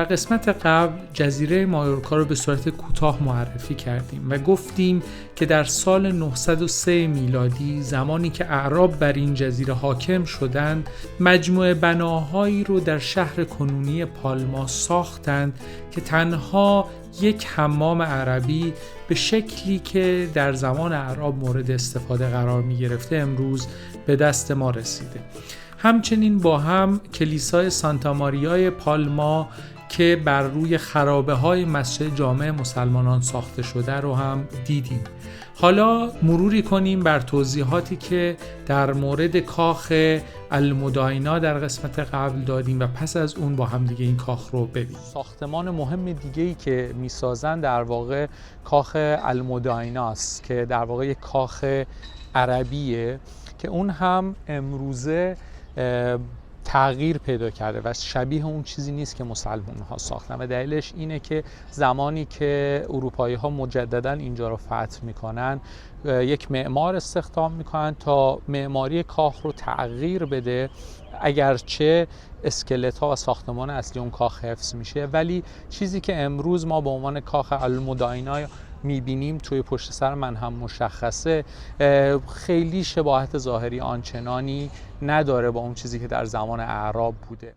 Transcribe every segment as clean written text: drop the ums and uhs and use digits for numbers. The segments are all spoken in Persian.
قسمت قبل جزیره مایورکا رو به صورت کوتاه معرفی کردیم و گفتیم که در سال 903 میلادی زمانی که اعراب بر این جزیره حاکم شدند، مجموعه بناهایی رو در شهر کنونی پالما ساختند که تنها یک حمام عربی به شکلی که در زمان اعراب مورد استفاده قرار می گرفته امروز به دست ما رسیده. همچنین با هم کلیسای سانتا ماریای پالما که بر روی خرابه های مسجد جامع مسلمانان ساخته شده رو هم دیدیم. حالا مروری کنیم بر توضیحاتی که در مورد کاخ المداینا در قسمت قبل دادیم و پس از اون با هم دیگه این کاخ رو ببینیم. ساختمان مهم دیگه‌ای که میسازن در واقع کاخ المداینا است که در واقع یک کاخ عربیه که اون هم امروزه تغییر پیدا کرده و شبیه اون چیزی نیست که مسلمان ها ساختن و دلیلش اینه که زمانی که اروپایی ها مجددا اینجا رو فتح میکنن یک معمار استخدام میکنن تا معماری کاخ رو تغییر بده، اگرچه اسکلت ها و ساختمان اصلی اون کاخ حفظ میشه، ولی چیزی که امروز ما به عنوان کاخ المداینا میبینیم توی پشت سر من هم مشخصه، خیلی شباهت ظاهری آنچنانی نداره با اون چیزی که در زمان اعراب بوده.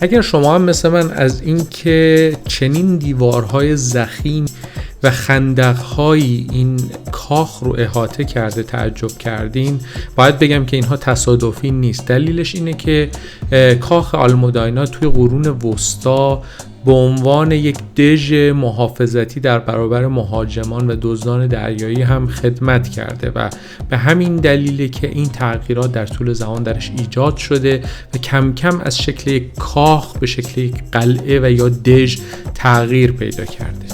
اگر شما هم مثل من از این که چنین دیوارهای ضخیم و خندق‌های این کاخ رو احاطه کرده تعجب کردین، باید بگم که اینها تصادفی نیست. دلیلش اینه که کاخ المداینا توی قرون وسطا به عنوان یک دژ محافظتی در برابر مهاجمان و دزدان دریایی هم خدمت کرده و به همین دلیله که این تغییرات در طول زمان درش ایجاد شده و کم کم از شکل یک کاخ به شکل یک قلعه و یا دژ تغییر پیدا کرده.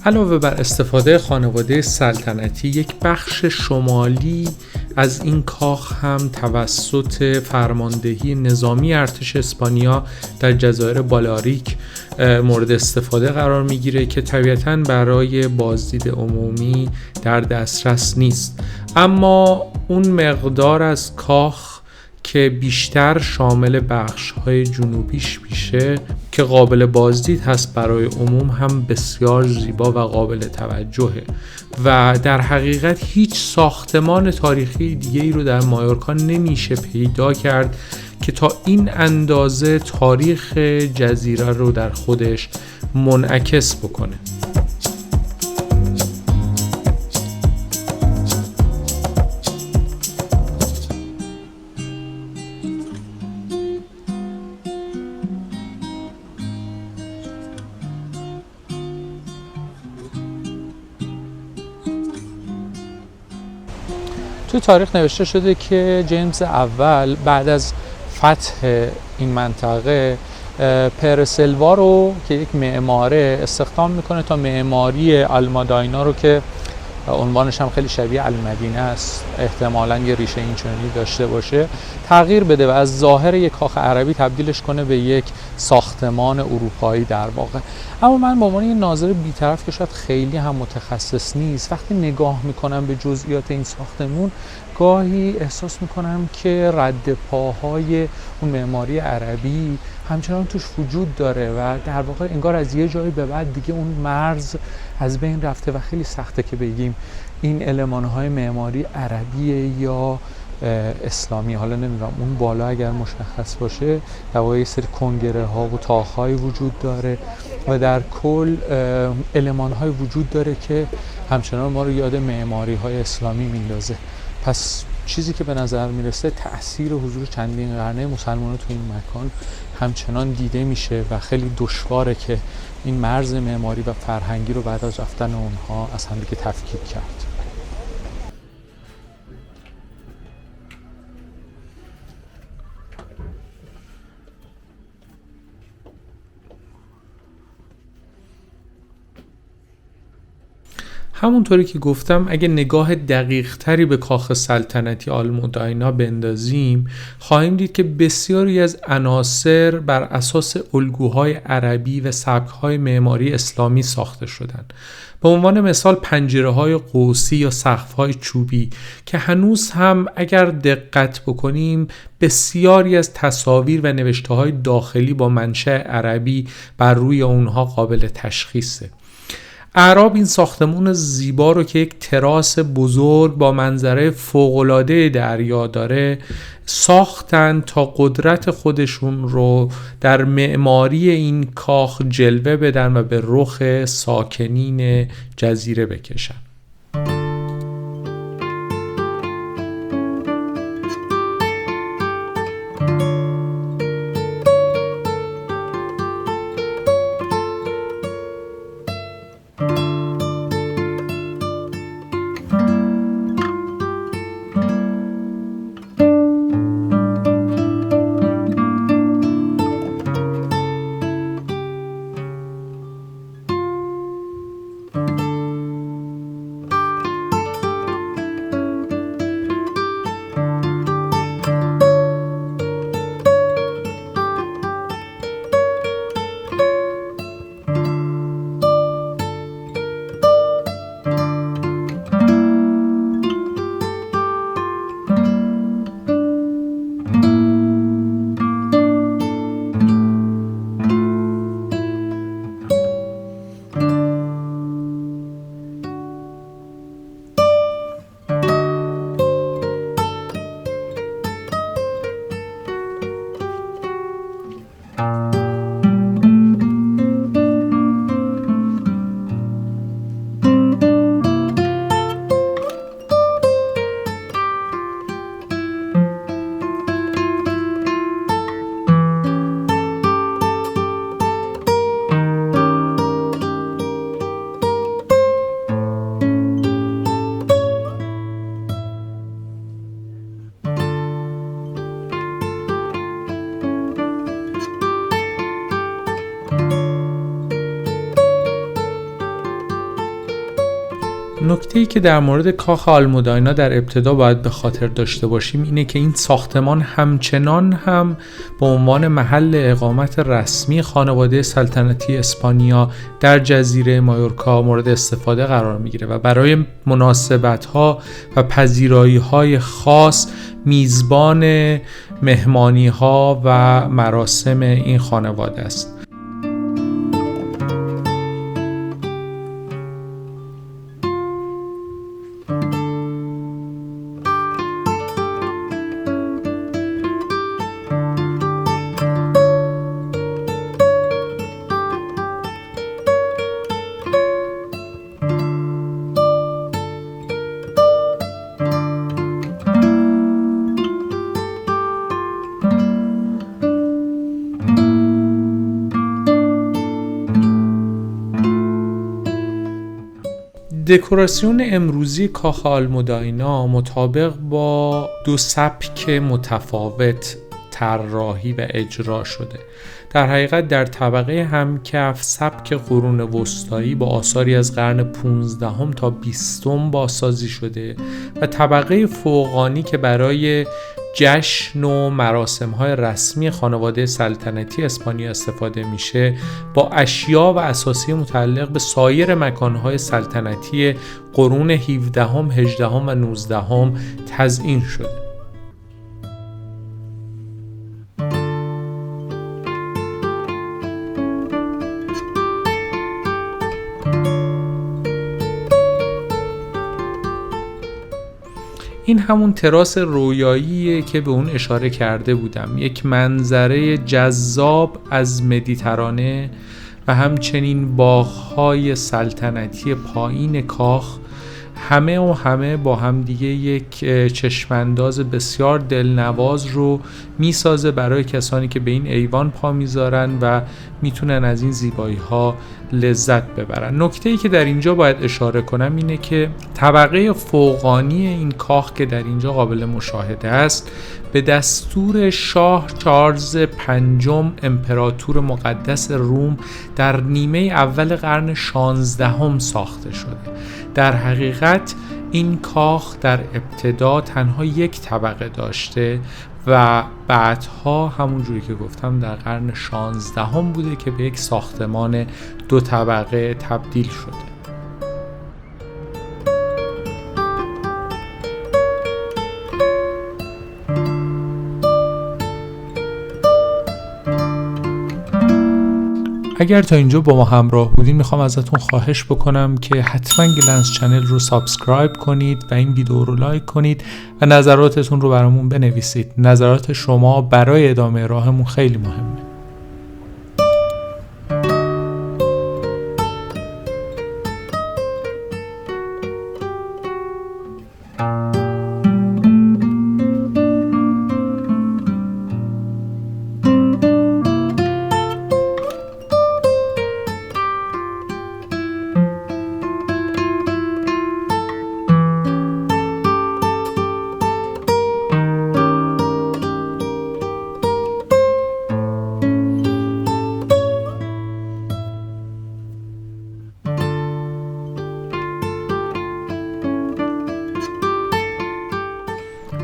علاوه بر استفاده خانواده سلطنتی، یک بخش شمالی از این کاخ هم توسط فرماندهی نظامی ارتش اسپانیا در جزایر بالاریک مورد استفاده قرار میگیره که طبیعتاً برای بازدید عمومی در دسترس نیست. اما اون مقدار از کاخ که بیشتر شامل بخش‌های جنوبیش میشه که قابل بازدید هست، برای عموم هم بسیار زیبا و قابل توجهه و در حقیقت هیچ ساختمان تاریخی دیگه‌ای رو در مایورکا نمیشه پیدا کرد که تا این اندازه تاریخ جزیره رو در خودش منعکس بکنه. توی تاریخ نوشته شده که جیمز اول بعد از فتح این منطقه پرسلوا رو که یک معماره استخدام میکنه تا معماری آلماداینا رو که عنوانش هم خیلی شبیه المدینه است، احتمالاً یه ریشه اینچنینی داشته باشه، تغییر بده و از ظاهر یک کاخ عربی تبدیلش کنه به یک ساختمان اروپایی در واقع. اما من به عنوان یه ناظر بی‌طرف که شاید خیلی هم متخصص نیست، وقتی نگاه میکنم به جزئیات این ساختمون گاهی احساس میکنم که رد پاهای اون معماری عربی همچنان توش وجود داره و در واقع انگار از یه جایی به بعد دیگه اون مرز از بین رفته و خیلی سخته که بگیم این المان‌های معماری عربیه یا اسلامی. حالا نمیدونم اون بالا اگر مشخص باشه در واقع یه سری کنگره ها و تاق‌های وجود داره و در کل المان‌های وجود داره که همچنان ما رو یاد معماری های اسلامی میندازه. پس چیزی که به نظر میرسه تأثیر حضور چندین قرنه مسلمانان تو این مکان همچنان دیده میشه و خیلی دشواره که این مرز معماری و فرهنگی رو بعد از رفتن اونها از هم دیگه تفکیک کرد. همونطوری که گفتم اگه نگاه دقیق تری به کاخ سلطنتی آلموداینا بندازیم خواهیم دید که بسیاری از عناصر بر اساس الگوهای عربی و سبک‌های معماری اسلامی ساخته شدند. به عنوان مثال پنجره‌های قوسی یا سقف‌های چوبی که هنوز هم اگر دقت بکنیم بسیاری از تصاویر و نوشته‌های داخلی با منشأ عربی بر روی اونها قابل تشخیصه. اعراب این ساختمون زیبا رو که یک تراس بزرگ با منظره فوق‌العاده دریا داره ساختن تا قدرت خودشون رو در معماری این کاخ جلوه بدن و به رخ ساکنین جزیره بکشن. نکته‌ای که در مورد کاخ آلموداینا در ابتدا باید به خاطر داشته باشیم اینه که این ساختمان همچنان هم به عنوان محل اقامت رسمی خانواده سلطنتی اسپانیا در جزیره مایورکا مورد استفاده قرار میگیره و برای مناسبت‌ها و پذیرایی‌های خاص میزبان مهمانی‌ها و مراسم این خانواده است. دکوراسیون امروزی کاخ آلموداینا مطابق با دو سبک متفاوت طراحی و اجرا شده. در حقیقت در طبقه همکف سبک قرون وسطایی با آثاری از قرن 15 تا 20 بازسازی شده و طبقه فوقانی که برای جشن و مراسم‌های رسمی خانواده سلطنتی اسپانیا استفاده میشه با اشیا و اساسی متعلق به سایر مکان‌های سلطنتی قرون 17 18 و 19 تزیین شده. این همون تراس رویاییه که به اون اشاره کرده بودم، یک منظره جذاب از مدیترانه و همچنین باغ‌های سلطنتی پایین کاخ همه با هم دیگه یک چشمانداز بسیار دلنواز رو میسازه برای کسانی که به این ایوان پا میذارن و میتونن از این زیبایی ها لذت ببرن. نکته‌ای که در اینجا باید اشاره کنم اینه که طبقه فوقانی این کاخ که در اینجا قابل مشاهده است به دستور شاه چارلز پنجم امپراتور مقدس روم در نیمه اول قرن 16 ساخته شده. در حقیقت این کاخ در ابتدا تنها یک طبقه داشته و بعدها همونجوری که گفتم در قرن 16 بوده که به یک ساختمان دو طبقه تبدیل شده. اگر تا اینجا با ما همراه بودین میخوام ازتون خواهش بکنم که حتما گلنس چنل رو سابسکرایب کنید و این ویدیو رو لایک کنید و نظراتتون رو برامون بنویسید. نظرات شما برای ادامه راهمون خیلی مهمه.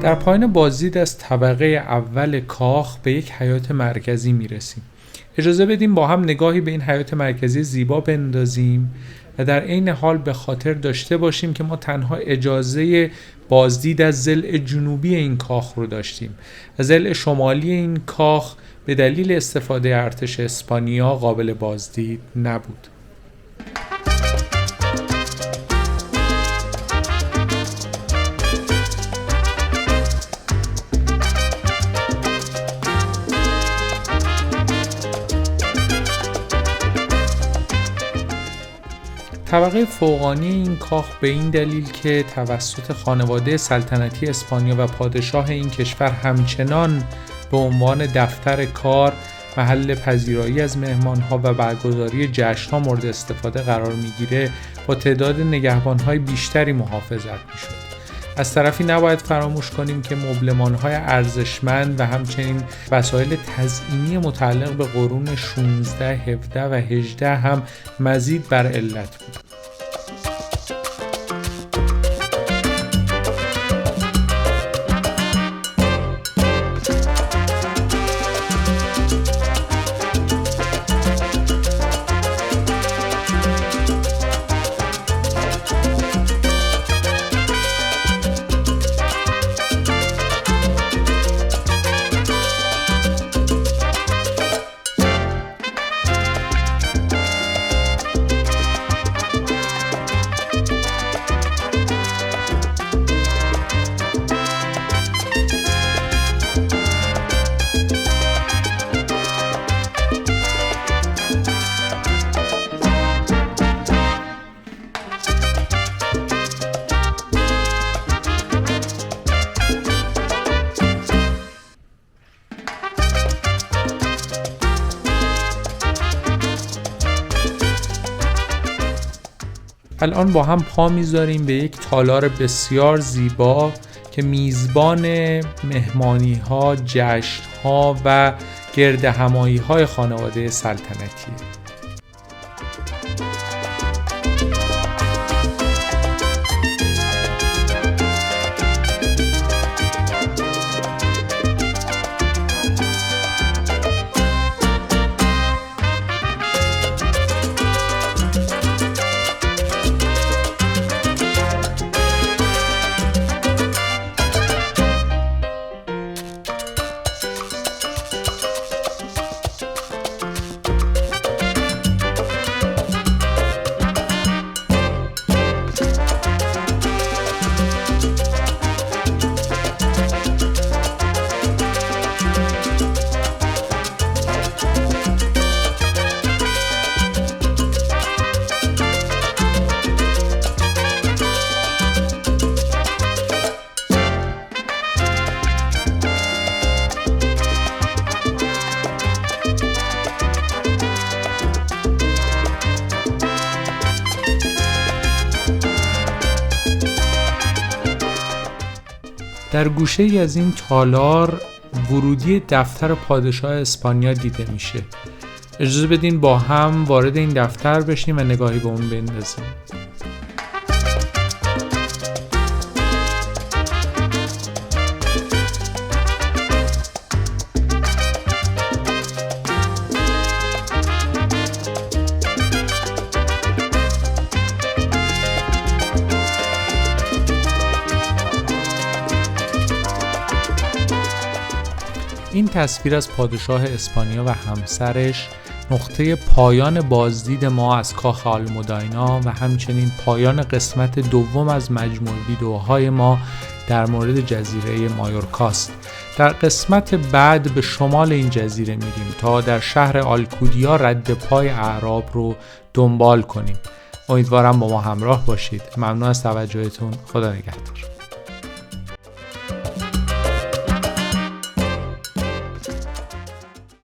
در پایان بازدید از طبقه اول کاخ به یک حیاط مرکزی میرسیم. اجازه بدیم با هم نگاهی به این حیاط مرکزی زیبا بندازیم و در عین حال به خاطر داشته باشیم که ما تنها اجازه بازدید از ضلع جنوبی این کاخ رو داشتیم و ضلع شمالی این کاخ به دلیل استفاده ارتش اسپانیا قابل بازدید نبود. طبقه فوقانی این کاخ به این دلیل که توسط خانواده سلطنتی اسپانیا و پادشاه این کشور همچنان به عنوان دفتر کار، محل پذیرایی از مهمان‌ها و برگزاری جشن‌ها مورد استفاده قرار می‌گیره، با تعداد نگهبان‌های بیشتری محافظت می‌شد. از طرفی نباید فراموش کنیم که مبلمان‌های ارزشمند و همچنین وسایل تزئینی متعلق به قرون 16، 17 و 18 هم مزید بر علت بود. الان با هم پا میذاریم به یک تالار بسیار زیبا که میزبان مهمانی ها، جشن ها و گرد همایی های خانواده سلطنتیه. در گوشه ای از این تالار ورودی دفتر پادشاه اسپانیا دیده میشه. اجازه بدین با هم وارد این دفتر بشیم و نگاهی به اون بندازیم. این تصویر از پادشاه اسپانیا و همسرش نقطه پایان بازدید ما از کاخ آلموداینا و همچنین پایان قسمت دوم از مجموع ویدئوهای ما در مورد جزیره مایورکاست. در قسمت بعد به شمال این جزیره میریم تا در شهر آلکودیا رد پای اعراب رو دنبال کنیم. امیدوارم با ما همراه باشید. ممنون از توجهتون. خدا نگهدار.